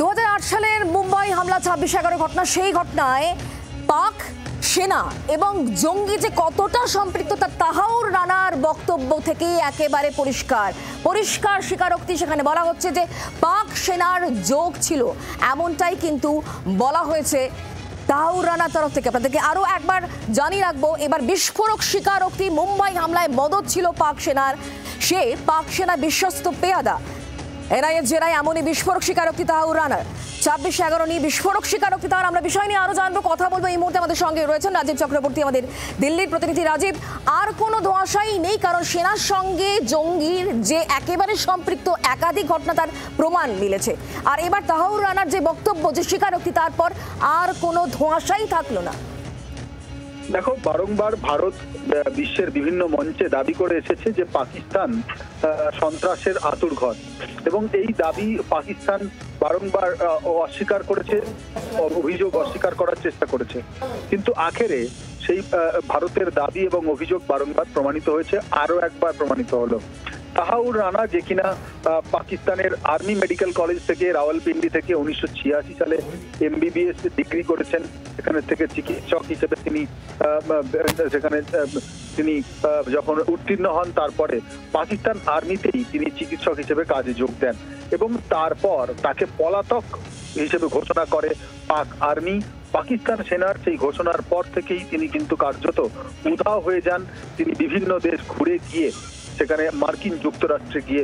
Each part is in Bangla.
2008 সালের মুম্বাই হামলা 26/11 ঘটনা, সেই ঘটনায় পাক সেনা এবং জঙ্গি যে কতটা সম্পৃক্ত তা তাহাউর রানার বক্তব্য থেকে একেবারে পরিষ্কার স্বীকারোক্তি। সেখানে বলা হচ্ছে যে পাক সেনার যোগ ছিল, এমনটাই কিন্তু বলা হয়েছে তাহাউর রানার তরফ থেকে। আপনাদেরকে আরো একবার জানিয়ে রাখবো, এবার বিস্ফোরক স্বীকারোক্তি। মুম্বাই হামলায় মদত ছিল পাক সেনার, সে পাক সেনা বিশ্বস্ত পেয়াদা। এনআইএর জেরায় এমনই বিস্ফোরক স্বীকারোক্তি তাহাউর রানার। 26/11 নিয়ে বিস্ফোরক স্বীকারোক্তি তার। আমরা বিষয় নিয়ে আরো জানবো, কথা বলবো। এই মুহূর্তে আমাদের সঙ্গে রয়েছেন রাজীব চক্রবর্তী, আমাদের দিল্লির প্রতিনিধি। রাজীব, আর কোনো ধোঁয়াশাই নেই, কারণ সেনার সঙ্গে জঙ্গির যে একেবারে সম্পৃক্ত একাধিক ঘটনা তার প্রমাণ মিলেছে। আর এবার তাহাউর রানার যে বক্তব্য, যে স্বীকারোক্তি, তারপর আর কোনো ধোঁয়াশাই থাকলো না। দেখো, বারংবার ভারত বিশ্বের বিভিন্ন মঞ্চে দাবি করে এসেছে যে পাকিস্তান সন্ত্রাসের আঁতুড়ঘর, এবং এই দাবি পাকিস্তান বারংবার অস্বীকার করেছে, অভিযোগ অস্বীকার করার চেষ্টা করেছে। কিন্তু আখেরে সেই ভারতের দাবি এবং অভিযোগ বারংবার প্রমাণিত হয়েছে, আরো একবার প্রমাণিত হলো। তাহাউর রানা, যে কিনা পাকিস্তানের আর্মি মেডিকেল কলেজ থেকে, রাওয়ালপিন্ডি থেকে 1986 সালে MBBS ডিগ্রি করেছেন, সেখানে থেকে চিকিৎসক হিসেবে তিনি যখন উত্তীর্ণ হন, তারপরে পাকিস্তান আর্মিতেই তিনি চিকিৎসক হিসেবে কাজে যোগ দেন, এবং তারপর তাকে পলাতক হিসেবে ঘোষণা করে পাক আর্মি। পাকিস্তান সেনার সেই ঘোষণার পর থেকেই তিনি কিন্তু কার্যত উধাও হয়ে যান। তিনি বিভিন্ন দেশ ঘুরে গিয়ে সেখানে মার্কিন যুক্তরাষ্ট্রে গিয়ে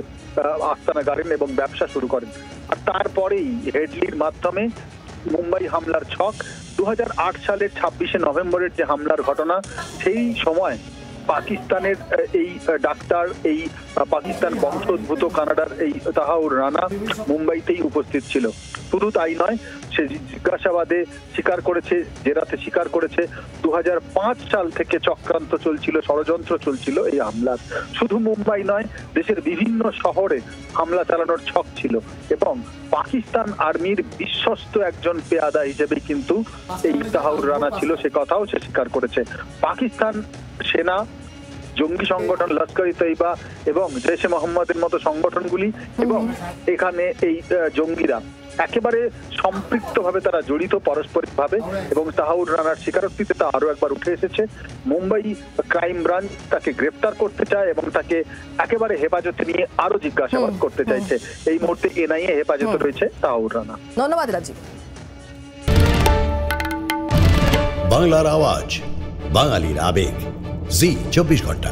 আস্তানা গাড়েন এবং ব্যবসা শুরু করেন। আর তারপরেই হেডলির মাধ্যমে মুম্বাই হামলার ছক। 2008 সালের 26শে নভেম্বরের যে হামলার ঘটনা, সেই সময় পাকিস্তানের এই ডাক্তার, এই পাকিস্তান বংশোদ্ভূত কানাডার এই তাহাউর রানা মুম্বাইতেই উপস্থিত ছিল। শুধু তাই নয়, সে জিজ্ঞাসাবাদে স্বীকার করেছে, জেরাতে স্বীকার করেছে 2005 সাল থেকে চক্রান্ত চলছিল, ষড়যন্ত্র চলছিল এই হামলার। শুধু মুম্বাই নয়, দেশের বিভিন্ন শহরে হামলা চালানোর ছক ছিল, এবং পাকিস্তান আর্মির বিশ্বস্ত একজন পেয়াদা হিসেবে কিন্তু এই তাহাউর রানা ছিল, সে কথাও সে স্বীকার করেছে। পাকিস্তান সেনা, জঙ্গি সংগঠন লস্কর-ই-তৈবা এবং জৈশ-এ মোহাম্মদের মতো সংগঠনগুলি এবং এখানে এই জঙ্গিরা একেবারে সম্পৃক্তভাবে তারা জড়িত পারস্পরিকভাবে, এবং তাহাউর রানার স্বীকারোক্তিতে তা আরো একবার উঠে এসেছে। মুম্বাই ক্রাইম ব্রাঞ্চ তাকে গ্রেপ্তার করতে চায় এবং তাকে একেবারে হেফাজতে নিয়ে আরো জিজ্ঞাসাবাদ করতে চাইছে। এই মুহূর্তে এনআইএ হেফাজতে রয়েছে তাহাউর রানা। ধন্যবাদ রাজীব। বাংলার আওয়াজ, বাঙালির আবেগ, জি 24 ঘন্টা।